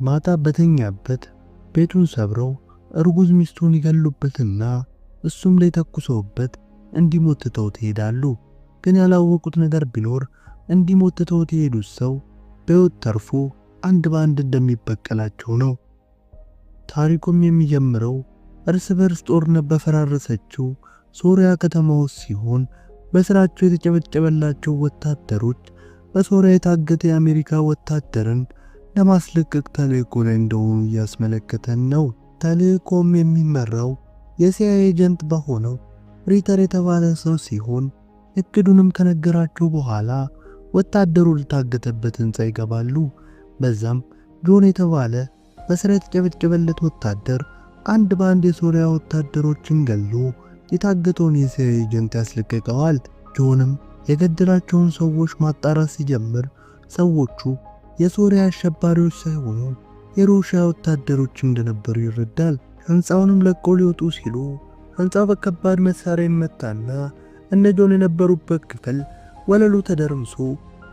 ማታ በተኛበት ቤቱን ሰብረው እርጉዝ ሚስቱን ይገሉበትና እሱም ላይ ተኩሰውበት እንዲሞት ትተውት ይሄዳሉ። ግን ያላወቁት ነገር ቢኖር እንዲሞት ትተውት የሄዱት ሰው በሕይወት ተርፎ አንድ በአንድ እንደሚበቀላቸው ነው። ታሪኩም የሚጀምረው እርስ በርስ ጦርነት በፈራረሰችው ሶሪያ ከተማ ውስጥ ሲሆን በስራቸው የተጨበጨበላቸው ወታደሮች በሶሪያ የታገተ የአሜሪካ ወታደርን ለማስለቀቅ ተልእኮ ላይ እንደሆኑ እያስመለከተን ነው። ተልእኮም የሚመራው የሲአይኤ ኤጀንት በሆነው ሪተር የተባለ ሰው ሲሆን እቅዱንም ከነገራቸው በኋላ ወታደሩ ለታገተበት ህንጻ ይገባሉ። በዛም ጆን የተባለ በስራ የተጨበጨበለት ወታደር አንድ በአንድ የሶሪያ ወታደሮችን ገሎ የታገተውን የሲአይኤ ኤጀንት ያስለቀቀዋል። ጆንም የገደላቸውን ሰዎች ማጣራት ሲጀምር ሰዎቹ የሶሪያ አሸባሪዎች ሳይሆኑ የሩሲያ ወታደሮች እንደነበሩ ይረዳል። ህንጻውንም ለቀው ሊወጡ ሲሉ ህንጻው በከባድ መሳሪያ ይመታና እነ ጆን የነበሩበት ክፍል ወለሉ ተደርምሶ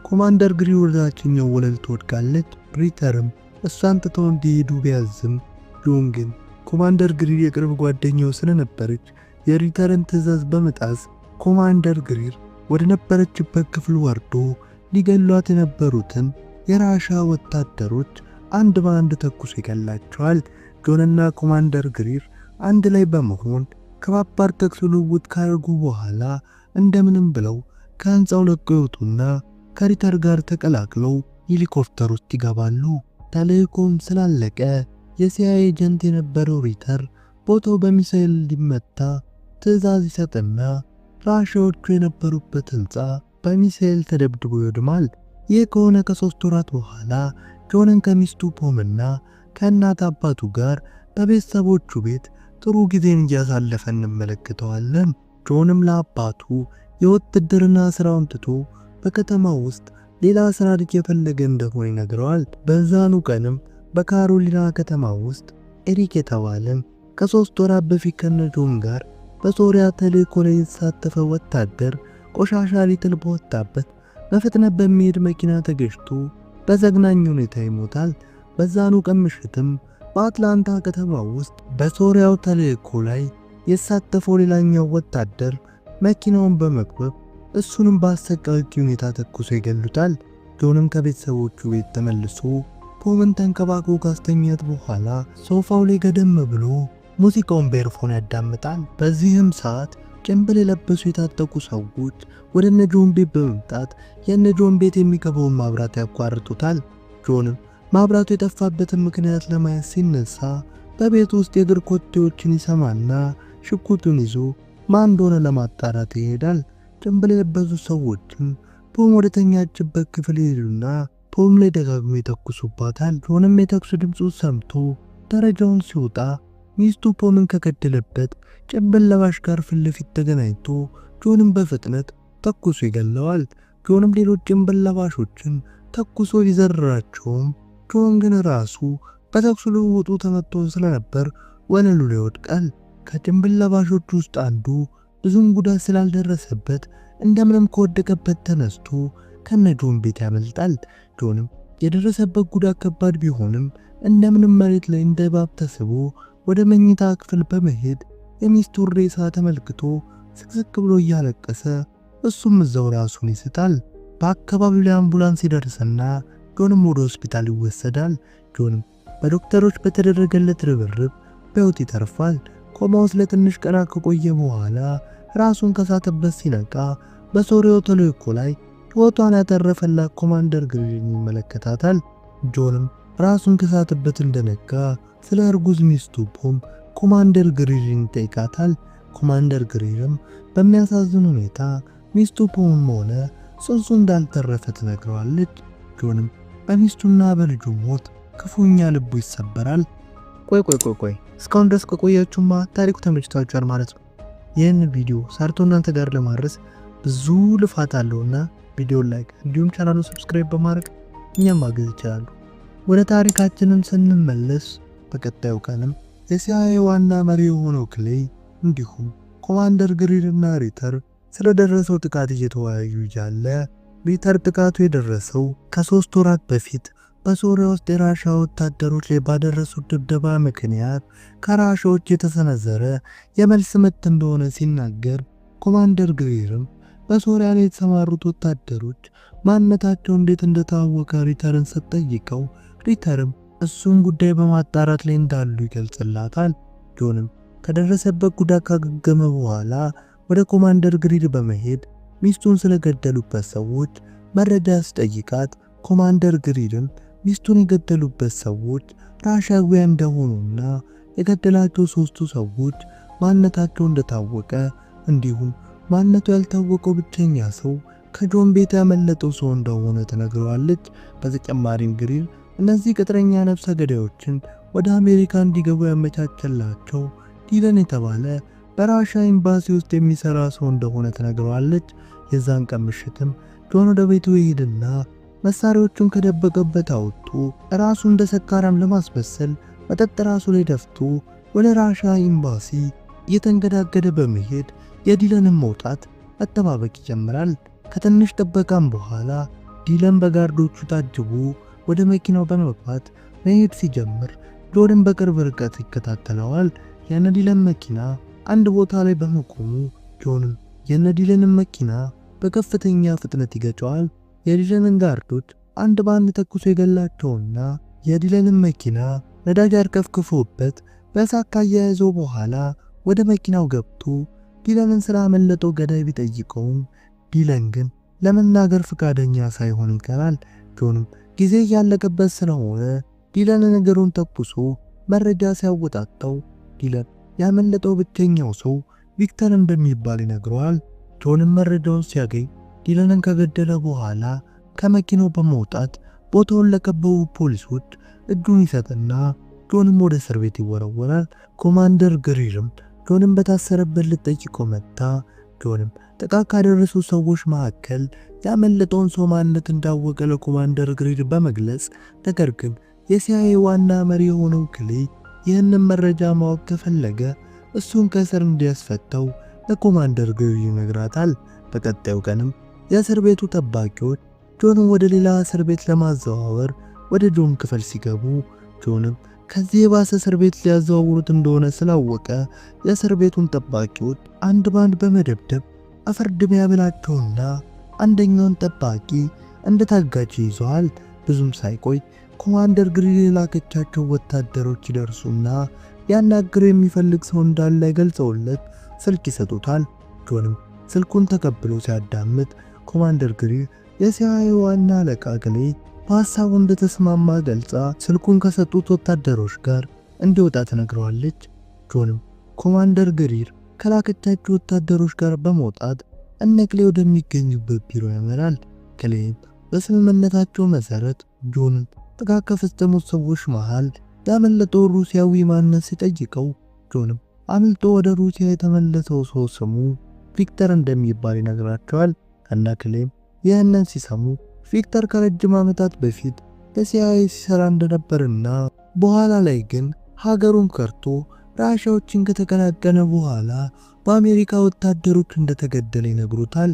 ኮማንደር ግሪ ወደታችኛው ወለል ትወድቃለች። ሪተርም እሷን ትተው እንዲሄዱ ቢያዝም ጆን ግን ኮማንደር ግሪ የቅርብ ጓደኛው ስለነበረች የሪተርን ትዕዛዝ በመጣስ ኮማንደር ግሪር ወደ ነበረችበት ክፍል ወርዶ ሊገሏት የነበሩትን የራሻ ወታደሮች አንድ በአንድ ተኩሶ ይገላቸዋል። ጆንና ኮማንደር ግሪር አንድ ላይ በመሆን ከባባድ ተኩስ ልውውጥ ካደረጉ በኋላ እንደምንም ብለው ከህንጻው ለቀው ይወጡና ከሪተር ጋር ተቀላቅለው ሄሊኮፕተር ውስጥ ይገባሉ። ተልእኮም ስላለቀ የሲአይኤ ኤጀንት የነበረው ሪተር ቦታው በሚሳኤል እንዲመታ ትዕዛዝ ይሰጥና ራሻዎቹ የነበሩበት ህንጻ በሚሳኤል ተደብድቦ ይወድማል። ይህ ከሆነ ከ3 ወራት በኋላ ጆንን ከሚስቱ ፖምና ከእናት አባቱ ጋር በቤተሰቦቹ ቤት ጥሩ ጊዜን እያሳለፈ እንመለከተዋለን። ጆንም ለአባቱ የውትድርና ስራውን ትቶ በከተማው ውስጥ ሌላ ስራ እየፈለገ እንደሆነ ይነግረዋል። በዛኑ ቀንም በካሮሊና ከተማ ውስጥ ኤሪክ የተባለ ከ3 ወራት በፊት ከነጆን ጋር በሶሪያ ተልእኮ ላይ የተሳተፈ ወታደር ቆሻሻ ሊጥል በወጣበት በፍጥነት በሚሄድ መኪና ተገጭቶ በዘግናኝ ሁኔታ ይሞታል። በዛኑ ቀን ምሽትም በአትላንታ ከተማ ውስጥ በሶሪያው ተልእኮ ላይ የተሳተፈው ሌላኛው ወታደር መኪናውን በመክበብ እሱንም በአሰቃቂ ሁኔታ ተኩሶ ይገሉታል። ጆንም ከቤተሰቦቹ ቤት ተመልሶ ፖምን ተንከባክቦ ካስተኛት በኋላ ሶፋው ላይ ገደም ብሎ ሙዚቃውን በኤርፎን ያዳምጣል። በዚህም ሰዓት ጭንብል የለበሱ የታጠቁ ሰዎች ወደ ነጆን ቤት በመምጣት የነጆን ቤት የሚገባውን ማብራት ያቋርጡታል። ጆንም ማብራቱ የጠፋበትን ምክንያት ለማየት ሲነሳ በቤት ውስጥ የእግር ኮቴዎችን ይሰማና ሽጉጡን ይዞ ማን እንደሆነ ለማጣራት ይሄዳል። ጭንብል የለበሱ ሰዎችም ፖም ወደተኛችበት ክፍል ይሄዱና ፖም ላይ ደጋግሞ ይተኩሱባታል። ጆንም የተኩሱ ድምፁ ሰምቶ ደረጃውን ሲወጣ ሚስቱ ፖምን ከገደለበት ጭንብል ለባሽ ጋር ፊት ለፊት ተገናኝቶ ጆንም በፍጥነት ተኩሶ ይገለዋል። ጆንም ሌሎች ጭንብል ለባሾችን ተኩሶ ይዘርራቸውም ጆን ግን ራሱ በተኩሱ ልውውጡ ተመቶ ስለነበር ወለሉ ላይ ይወድቃል። ከጭንብል ለባሾች ውስጥ አንዱ ብዙም ጉዳት ስላልደረሰበት እንደምንም ከወደቀበት ተነስቶ ከነጆን ቤት ያመልጣል። ጆንም የደረሰበት ጉዳት ከባድ ቢሆንም እንደምንም መሬት ላይ እንደ እባብ ተስቦ ወደ መኝታ ክፍል በመሄድ የሚስቱን ሬሳ ተመልክቶ ስቅስቅ ብሎ እያለቀሰ እሱም እዛው ራሱን ይስታል። በአካባቢው ላይ አምቡላንስ ይደርስና ጆንም ወደ ሆስፒታል ይወሰዳል። ጆንም በዶክተሮች በተደረገለት ርብርብ በሕይወት ይተርፋል። ኮማ ውስጥ ለትንሽ ቀናት ከቆየ በኋላ ራሱን ከሳተበት ሲነቃ በሶሪያው ተልእኮ ላይ ሕይወቷን ያተረፈላት ኮማንደር ግሪርን ይመለከታታል። ጆንም ራሱን ከሳተበት እንደነቃ ስለ እርጉዝ ሚስቱ ፖም ኮማንደር ግሪርን ይጠይቃታል። ኮማንደር ግሪርም በሚያሳዝን ሁኔታ ሚስቱ ፖምም ሆነ ጽንሱ እንዳልተረፈ ትነግረዋለች። ጆንም በሚስቱና በልጁ ሞት ክፉኛ ልቡ ይሰበራል። ቆይ እስካሁን ድረስ ከቆያችሁማ ታሪኩ ተመችቷችኋል ማለት ነው። ይህን ቪዲዮ ሰርቶ እናንተ ጋር ለማድረስ ብዙ ልፋት አለውና ቪዲዮን ላይክ እንዲሁም ቻናሉን ሰብስክራይብ በማድረግ እኛም ማገዝ ይችላሉ። ወደ ታሪካችንን ስንመለስ በቀጣዩ ቀንም የሲአይኤ ዋና መሪ የሆነው ክሌይ እንዲሁም ኮማንደር ግሪርና ሪተር ስለደረሰው ጥቃት እየተወያዩ እያለ ሪተር ጥቃቱ የደረሰው ከ3 ወራት በፊት በሶሪያ ውስጥ የራሻ ወታደሮች ላይ ባደረሱት ድብደባ ምክንያት ከራሻዎች የተሰነዘረ የመልስ ምት እንደሆነ ሲናገር፣ ኮማንደር ግሪርም በሶሪያ ላይ የተሰማሩት ወታደሮች ማንነታቸው እንዴት እንደታወቀ ሪተርን ስትጠይቀው፣ ሪተርም እሱን ጉዳይ በማጣራት ላይ እንዳሉ ይገልጽላታል። ጆንም ከደረሰበት ጉዳት ካገገመ በኋላ ወደ ኮማንደር ግሪር በመሄድ ሚስቱን ስለገደሉበት ሰዎች መረጃ ሲጠይቃት፣ ኮማንደር ግሪርም ሚስቱን የገደሉበት ሰዎች ራሻውያን እንደሆኑና የገደላቸው 3ቱ ሰዎች ማንነታቸው እንደታወቀ እንዲሁም ማንነቱ ያልታወቀው ብቸኛ ሰው ከጆን ቤት ያመለጠው ሰው እንደሆነ ተነግረዋለች። በተጨማሪም ግሪር እነዚህ ቅጥረኛ ነፍሰ ገዳዮችን ወደ አሜሪካ እንዲገቡ ያመቻቸላቸው ዲለን የተባለ በራሻ ኤምባሲ ውስጥ የሚሰራ ሰው እንደሆነ ተነግረዋለች። የዛን ቀን ምሽትም ጆን ወደ ቤቱ ይሄድና መሳሪያዎቹን ከደበቀበት አውጥቶ ራሱ እንደ ሰካራም ለማስመሰል መጠጥ ራሱ ላይ ደፍቶ ወደ ራሻ ኤምባሲ እየተንገዳገደ በመሄድ የዲለንን መውጣት መጠባበቅ ይጀምራል። ከትንሽ ጥበቃም በኋላ ዲለን በጋርዶቹ ታጅቦ ወደ መኪናው በመግባት መሄድ ሲጀምር ጆንን በቅርብ ርቀት ይከታተለዋል። የነዲለን መኪና አንድ ቦታ ላይ በመቆሙ ጆንም የነዲለንን መኪና በከፍተኛ ፍጥነት ይገጨዋል። የዲለንን ጋርዶች አንድ በአንድ ተኩሶ የገላቸውና የዲለንን መኪና ነዳጅ አርከፍክፎበት በእሳት ካያያዘው በኋላ ወደ መኪናው ገብቶ ዲለንን ስላመለጠው ገዳይ ቢጠይቀውም ዲለን ግን ለመናገር ፈቃደኛ ሳይሆን ይቀራል። ጆንም ጊዜ ያለቀበት ስለሆነ ዲለን ነገሩን ተኩሶ መረጃ ሲያወጣጣው ዲለን ያመለጠው ብቸኛው ሰው ቪክተር እንደሚባል ይነግረዋል። ጆንም መረጃውን ሲያገኝ ዲለንን ከገደለ በኋላ ከመኪናው በመውጣት ቦታውን ለከበቡ ፖሊሶች እጁን ይሰጥና ጆንም ወደ እስር ቤት ይወረወራል። ኮማንደር ግሪርም ጆንም በታሰረበት ልጠይቀው መጣ። ጆንም ጥቃት ካደረሱ ሰዎች መካከል ያመለጠውን ሰው ማንነት እንዳወቀ ለኮማንደር ግሪር በመግለጽ ነገር ግን የሲአይኤ ዋና መሪ የሆነው ክሌ ይህንን መረጃ ማወቅ ከፈለገ እሱን ከእስር እንዲያስፈታው ለኮማንደር ግሪር ይነግራታል። በቀጣዩ ቀንም የእስር ቤቱ ጠባቂዎች ጆንን ወደ ሌላ እስር ቤት ለማዘዋወር ወደ ጆን ክፍል ሲገቡ ጆንም ከዚህ የባሰ እስር ቤት ሊያዘዋውሩት እንደሆነ ስላወቀ የእስር ቤቱን ጠባቂዎች አንድ ባንድ በመደብደብ አፈርድም ያብላቸውና አንደኛውን ጠባቂ እንደ ታጋች ይዘዋል። ብዙም ሳይቆይ ኮማንደር ግሪር የላከቻቸው ወታደሮች ይደርሱና ያናግረው የሚፈልግ ሰው እንዳለ ገልጸውለት ስልክ ይሰጡታል። ጆንም ስልኩን ተቀብሎ ሲያዳምጥ ኮማንደር ግሪር የሲአይኤ ዋና አለቃ ክሌ በሐሳቡ እንደተስማማ ገልጻ ስልኩን ከሰጡት ወታደሮች ጋር እንዲወጣ ተነግረዋለች። ጆንም ኮማንደር ግሪር ከላከቻቸው ወታደሮች ጋር በመውጣት እነ ክሌ ወደሚገኙበት ቢሮ ያመራል። ክሌም በስምምነታቸው መሰረት ጆንን ጥቃት ከፈጸሙት ሰዎች መሃል ያመለጠው ሩሲያዊ ማንነት ሲጠይቀው ጆንም አምልጦ ወደ ሩሲያ የተመለሰው ሰው ስሙ ቪክተር እንደሚባል ይነግራቸዋል። እና ክሌም ይህንን ሲሰሙ ቪክተር ከረጅም ዓመታት በፊት ለሲአይኤ ሲሰራ እንደነበርና በኋላ ላይ ግን ሀገሩን ከርቶ ራሻዎችን ከተቀላቀለ በኋላ በአሜሪካ ወታደሮች እንደተገደለ ይነግሩታል።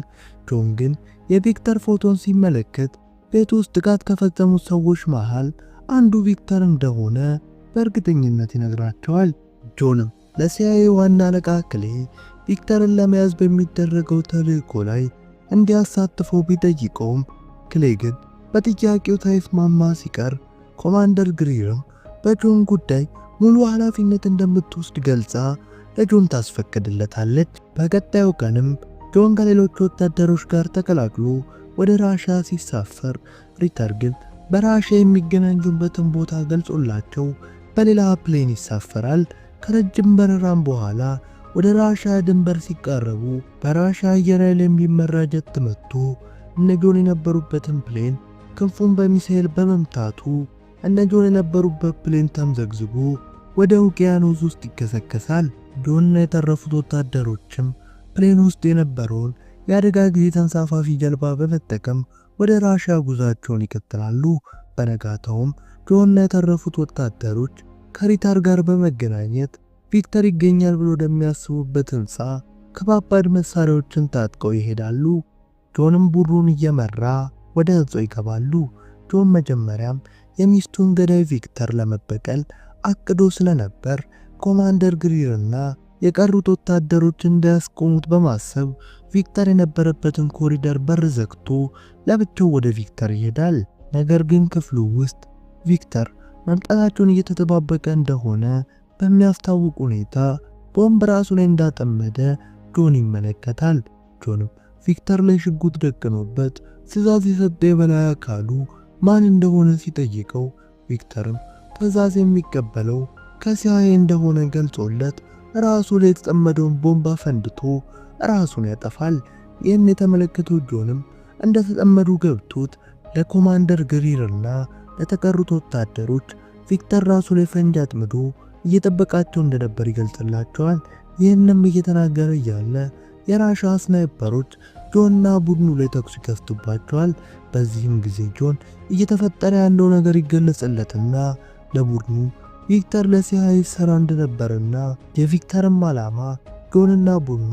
ጆን ግን የቪክተር ፎቶን ሲመለከት ቤት ውስጥ ጥቃት ከፈጸሙት ሰዎች መሃል አንዱ ቪክተር እንደሆነ በእርግጠኝነት ይነግራቸዋል። ጆንም ለሲአይኤ ዋና አለቃ ክሌ ቪክተርን ለመያዝ በሚደረገው ተልእኮ ላይ እንዲያሳትፈው ቢጠይቀውም ክሌ ግን በጥያቄው ሳይስማማ ሲቀር ኮማንደር ግሪርም በጆን ጉዳይ ሙሉ ኃላፊነት እንደምትወስድ ገልጻ ለጆን ታስፈቅድለታለች። በቀጣዩ ቀንም ጆን ከሌሎች ወታደሮች ጋር ተቀላቅሎ ወደ ራሻ ሲሳፈር ሪተር ግን በራሻ የሚገናኙበትን ቦታ ገልጾላቸው በሌላ ፕሌን ይሳፈራል። ከረጅም በረራም በኋላ ወደ ራሻ ድንበር ሲቃረቡ በራሻ አየር ኃይል የሚመራ ጀት መጥቶ እነ ጆን የነበሩበትን ፕሌን ክንፉን በሚሳኤል በመምታቱ እነ ጆን የነበሩበት ፕሌን ተምዘግዝጎ ወደ ውቅያኖስ ውስጥ ይከሰከሳል። ጆንና የተረፉት ወታደሮችም ፕሌን ውስጥ የነበረውን የአደጋ ጊዜ ተንሳፋፊ ጀልባ በመጠቀም ወደ ራሻ ጉዟቸውን ይቀጥላሉ። በነጋታውም ጆንና የተረፉት ወታደሮች ከሪታር ጋር በመገናኘት ቪክተር ይገኛል ብሎ ወደሚያስቡበት ህንፃ ከባባድ መሳሪያዎችን ታጥቀው ይሄዳሉ። ጆንም ቡድኑን እየመራ ወደ ህንፃው ይገባሉ። ጆን መጀመሪያም የሚስቱን ገዳይ ቪክተር ለመበቀል አቅዶ ስለነበር ኮማንደር ግሪርና የቀሩት ወታደሮች እንዳያስቆሙት በማሰብ ቪክተር የነበረበትን ኮሪደር በር ዘግቶ ለብቻው ወደ ቪክተር ይሄዳል። ነገር ግን ክፍሉ ውስጥ ቪክተር መምጣታቸውን እየተጠባበቀ እንደሆነ በሚያስታውቅ ሁኔታ ቦምብ ራሱ ላይ እንዳጠመደ ጆን ይመለከታል። ጆንም ቪክተር ላይ ሽጉጥ ደቅኖበት ትዕዛዝ የሰጠ የበላይ አካሉ ማን እንደሆነ ሲጠይቀው ቪክተርም ትዕዛዝ የሚቀበለው ከሲአይኤ እንደሆነ ገልጾለት ራሱ ላይ የተጠመደውን ቦምብ አፈንድቶ ራሱን ያጠፋል። ይህን የተመለከተው ጆንም እንደተጠመዱ ገብቶት ለኮማንደር ግሪርና ለተቀሩት ወታደሮች ቪክተር ራሱ ላይ ፈንጂ አጥምዶ እየጠበቃቸው እንደነበር ይገልጽላቸዋል። ይህንም እየተናገረ እያለ የራሻ ስናይፐሮች ጆንና ቡድኑ ላይ ተኩስ ይከፍቱባቸዋል። በዚህም ጊዜ ጆን እየተፈጠረ ያለው ነገር ይገለጽለትና ለቡድኑ ቪክተር ለሲአይኤ ሰራ እንደነበርና የቪክተርም ዓላማ ጆንና ቡድኑ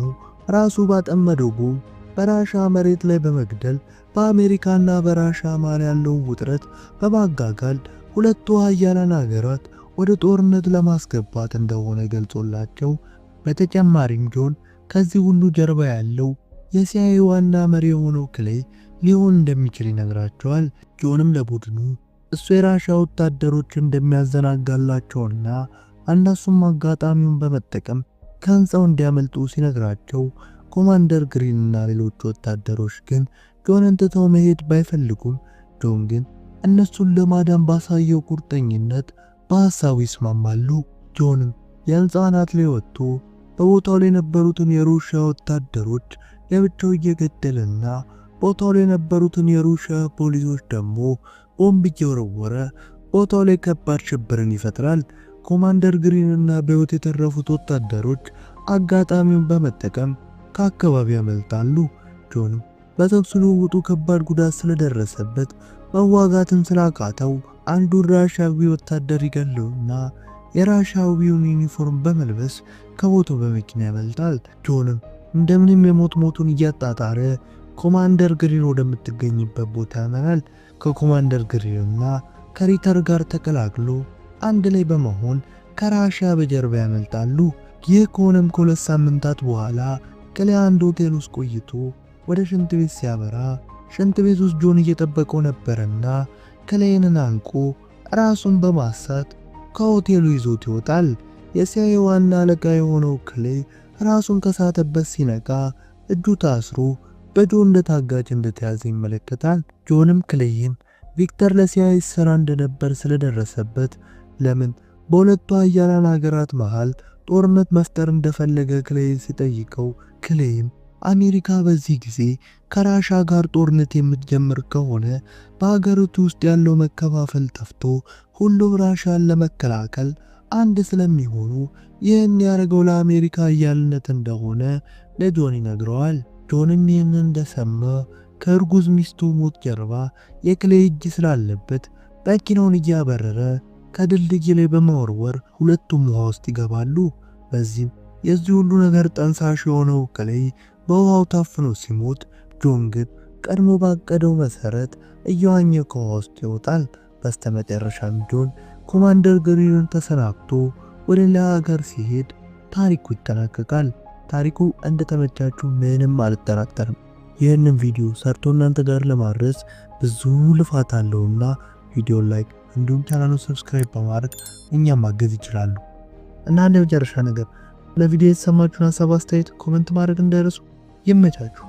ራሱ ባጠመደው ቦምብ በራሻ መሬት ላይ በመግደል በአሜሪካና በራሻ መሃል ያለውን ውጥረት በማጋጋል ሁለቱ ሀያላን ሀገራት ወደ ጦርነት ለማስገባት እንደሆነ ገልጾላቸው፣ በተጨማሪም ጆን ከዚህ ሁሉ ጀርባ ያለው የሲአይኤ ዋና መሪ የሆነው ክሌይ ሊሆን እንደሚችል ይነግራቸዋል። ጆንም ለቡድኑ እሱ የራሻ ወታደሮች እንደሚያዘናጋላቸውና እነሱም አጋጣሚውን በመጠቀም ከህንፃው እንዲያመልጡ ሲነግራቸው፣ ኮማንደር ግሪንና ሌሎች ወታደሮች ግን ጆንን ትተው መሄድ ባይፈልጉም ጆን ግን እነሱን ለማዳን ባሳየው ቁርጠኝነት በሐሳቡ ይስማማሉ። ጆንም የህንፃው አናት ላይ ወጥቶ በቦታው ላይ የነበሩትን የሩሲያ ወታደሮች ለብቻው እየገደለና ቦታው ላይ የነበሩትን የሩሲያ ፖሊሶች ደግሞ ቦምብ እየወረወረ ቦታው ላይ ከባድ ሽብርን ይፈጥራል። ኮማንደር ግሪንና በህይወት የተረፉት ወታደሮች አጋጣሚውን በመጠቀም ከአካባቢው ያመልጣሉ። ጆንም በተኩስ ልውውጡ ከባድ ጉዳት ስለደረሰበት መዋጋትን ስላቃተው አንዱን ራሻዊ ወታደር ይገለውና የራሻዊውን ዩኒፎርም በመልበስ ከቦታው በመኪና ያመልጣል። ጆንም እንደምንም የሞት ሞቱን እያጣጣረ ኮማንደር ግሪን ወደምትገኝበት ቦታ ያመራል። ከኮማንደር ግሪንና ከሪተር ጋር ተቀላቅሎ አንድ ላይ በመሆን ከራሻ በጀርባ ያመልጣሉ። ይህ ከሆነም ከሁለት ሳምንታት በኋላ ክሌይ አንድ ሆቴል ውስጥ ቆይቶ ወደ ሽንት ቤት ሲያበራ ሽንት ቤት ውስጥ ጆን እየጠበቀው ነበርና ክሌይን አንቆ ራሱን በማሳት ከሆቴሉ ይዞት ይወጣል። የሲአይኤ ዋና አለቃ የሆነው ክሌይ ራሱን ከሳተበት ሲነቃ እጁ ታስሮ በጆን እንደታጋጭ እንደተያዘ ይመለከታል። ጆንም ክሌይን ቪክተር ለሲአይኤ ሰራ እንደነበር ስለደረሰበት ለምን በሁለቱ ሀያላን ሀገራት መሃል ጦርነት መፍጠር እንደፈለገ ክሌይን ሲጠይቀው፣ ክሌይም አሜሪካ በዚህ ጊዜ ከራሻ ጋር ጦርነት የምትጀምር ከሆነ በሀገሪቱ ውስጥ ያለው መከፋፈል ጠፍቶ ሁሉም ራሻን ለመከላከል አንድ ስለሚሆኑ ይህን ያደረገው ለአሜሪካ ሀያልነት እንደሆነ ለጆን ይነግረዋል። ጆንም ይህንን እንደሰማ ከእርጉዝ ሚስቱ ሞት ጀርባ የክሌይ እጅ ስላለበት መኪናውን እያበረረ ከድልድይ ላይ በመወርወር ሁለቱም ውሃ ውስጥ ይገባሉ። በዚህም የዚህ ሁሉ ነገር ጠንሳሽ የሆነው ክሌይ በውሃው ታፍኖ ሲሞት፣ ጆን ግን ቀድሞ ባቀደው መሰረት እየዋኘ ከውሃ ውስጥ ይወጣል። በስተመጨረሻም ጆን ኮማንደር ግሪንን ተሰናብቶ ወደ ሌላ ሀገር ሲሄድ ታሪኩ ይጠናቀቃል። ታሪኩ እንደተመቻችሁ ምንም አልጠራጠርም። ይህንን ቪዲዮ ሰርቶ እናንተ ጋር ለማድረስ ብዙ ልፋት አለውና ቪዲዮ ላይክ እንዲሁም ቻናሉን ሰብስክራይብ በማድረግ እኛም ማገዝ ይችላሉ። እና ለመጨረሻ ነገር ለቪዲዮ የተሰማችሁን ሀሳብ አስተያየት ኮሜንት ማድረግ እንዳይረሱ። ይመቻችሁ።